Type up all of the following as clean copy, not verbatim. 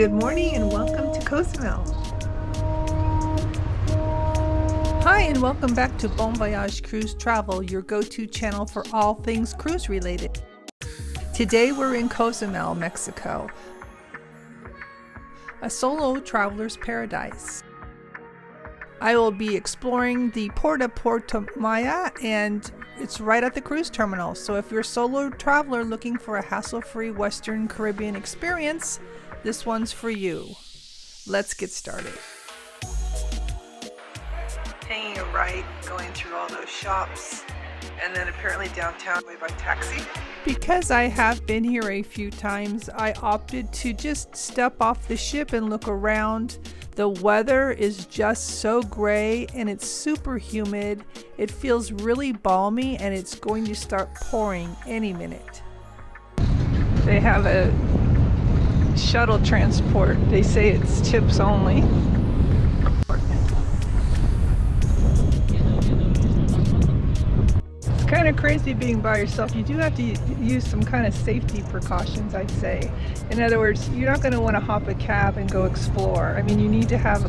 Good morning and welcome to Cozumel. Hi and welcome back to Voyage Cruise Travel, your go-to channel for all things cruise related. Today we're in Cozumel, Mexico, a solo traveler's paradise. I will be exploring the Puerta Maya, and it's right at the cruise terminal. So if you're a solo traveler looking for a hassle-free Western Caribbean experience, this one's for you. Let's get started. Taking a right, going through all those shops, and then apparently downtown by taxi. Because I have been here a few times, I opted to just step off the ship and look around. The weather is just so gray and it's super humid. It feels really balmy and it's going to start pouring any minute. They have a shuttle transport. They say it's tips only. It's kind of crazy being by yourself. You do have to use some kind of safety precautions, I'd say. In other words, you're not going to want to hop a cab and go explore. I mean, you need to have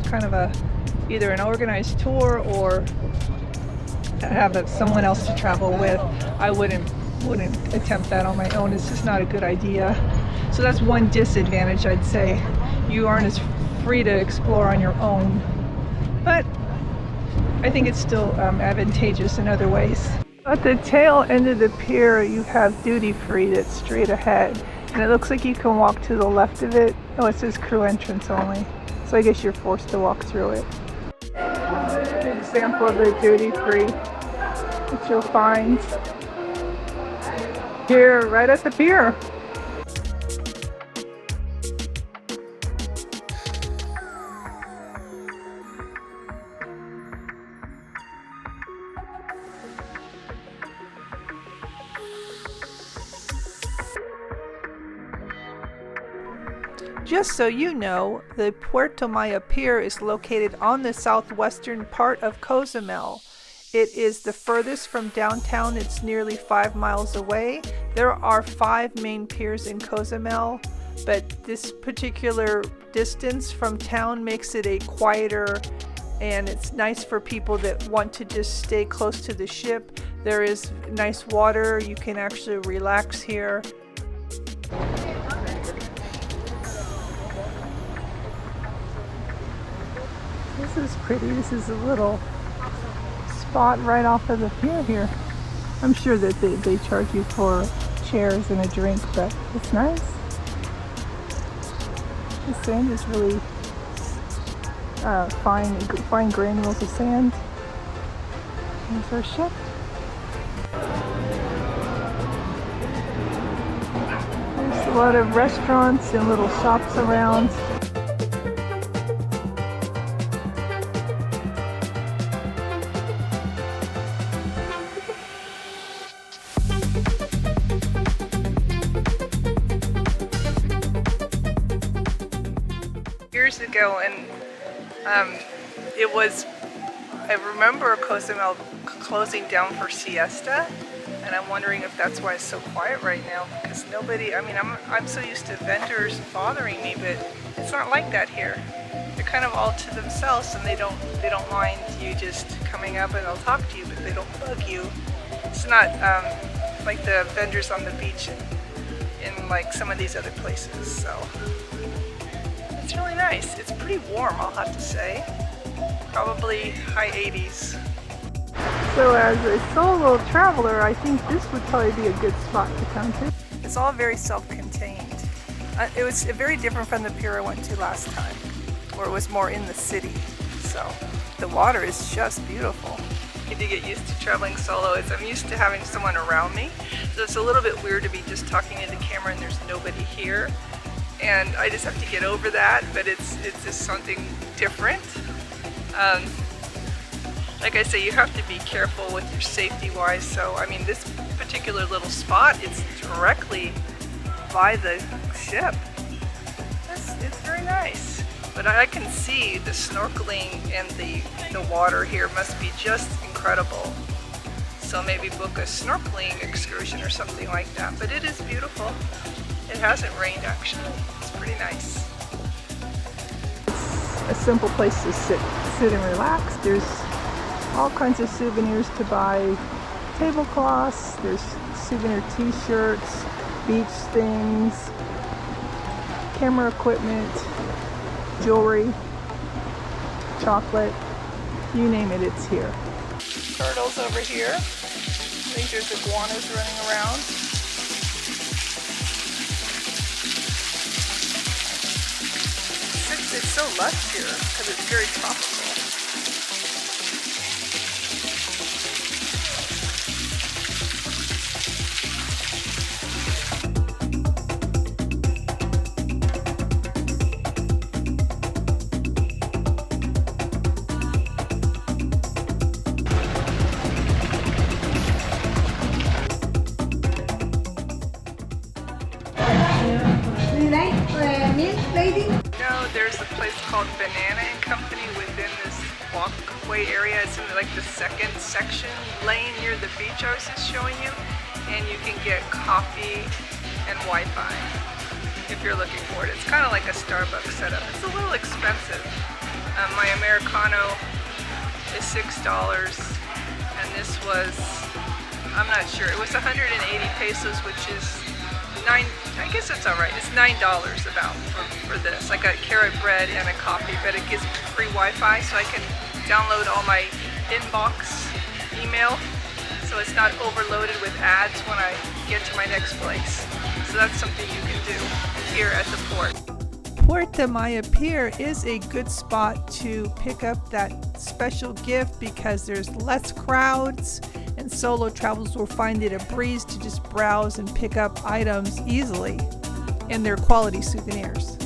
either an organized tour or have someone else to travel with. I wouldn't attempt that on my own. It's just not a good idea. So that's one disadvantage, I'd say. You aren't as free to explore on your own. But I think it's still advantageous in other ways. At the tail end of the pier, you have duty free that's straight ahead. And it looks like you can walk to the left of it. Oh, it says crew entrance only. So I guess you're forced to walk through it. An example of the duty free that you'll find here right at the pier. Just so you know, the Puerta Maya Pier is located on the southwestern part of Cozumel. It is the furthest from downtown. It's nearly 5 miles away. There are 5 main piers in Cozumel, but this particular distance from town makes it a quieter, and it's nice for people that want to just stay close to the ship. There is nice water. You can actually relax here. This is pretty. This is a little spot right off of the pier here. I'm sure that they charge you for chairs and a drink, but it's nice. The sand is really fine granules of sand. Here's our ship. There's a lot of restaurants and little shops around. Years ago, and I remember Cozumel closing down for siesta, and I'm wondering if that's why it's so quiet right now, because nobody, I'm so used to vendors bothering me, but it's not like that here. They're kind of all to themselves, and they don't mind you just coming up and they'll talk to you, but they don't bug you. It's not like the vendors on the beach in like some of these other places, so it's really nice. It's pretty warm, I'll have to say. Probably high 80s. So as a solo traveler, I think this would probably be a good spot to come to. It's all very self-contained. It was very different from the pier I went to last time, where it was more in the city. So the water is just beautiful. I need to get used to traveling solo. I'm used to having someone around me. So it's a little bit weird to be just talking to the camera and there's nobody here. And I just have to get over that, but it's just something different. Like I say, you have to be careful with your safety-wise. So, this particular little spot, it's directly by the ship. It's very nice. But I can see the snorkeling and the water here must be just incredible. So maybe book a snorkeling excursion or something like that. But it is beautiful. It hasn't rained actually. It's pretty nice. a simple place to sit and relax. There's all kinds of souvenirs to buy. Tablecloths, there's souvenir t-shirts, beach things, camera equipment, jewelry, chocolate, you name it, it's here. Turtles over here. I think there's iguanas running around. It's so lush here because it's very tropical. No, there's a place called Banana and Company within this walkway area. It's in like the second section lane near the beach I was just showing you. And you can get coffee and Wi-Fi if you're looking for it. It's kind of like a Starbucks setup. It's a little expensive. My Americano is $6 and this was, I'm not sure, it was 180 pesos, which is I guess it's alright. It's $9 about for this. I got carrot bread and a coffee, but it gives me free Wi-Fi so I can download all my inbox email so it's not overloaded with ads when I get to my next place. So that's something you can do here at the port. Puerta Maya Pier is a good spot to pick up that special gift because there's less crowds and solo travelers will find it a breeze to just browse and pick up items easily, and they're quality souvenirs.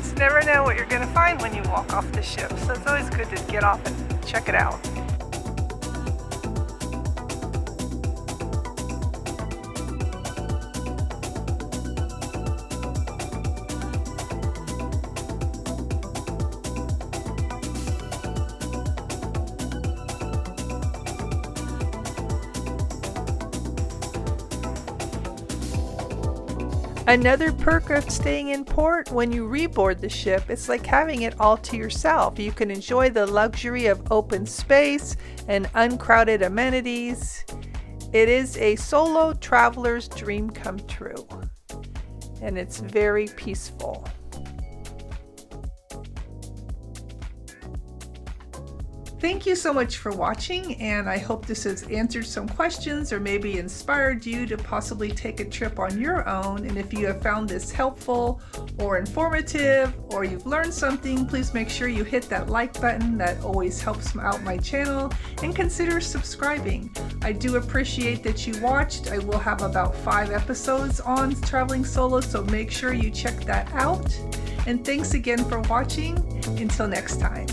You never know what you're going to find when you walk off the ship, so it's always good to get off and check it out. Another perk of staying in port, when you reboard the ship, it's like having it all to yourself. You can enjoy the luxury of open space and uncrowded amenities. It is a solo traveler's dream come true, and it's very peaceful. Thank you so much for watching, and I hope this has answered some questions or maybe inspired you to possibly take a trip on your own. And if you have found this helpful or informative or you've learned something, please make sure you hit that like button. That always helps out my channel, and consider subscribing. I do appreciate that you watched. I will have about 5 episodes on traveling solo, so make sure you check that out. And thanks again for watching. Until next time.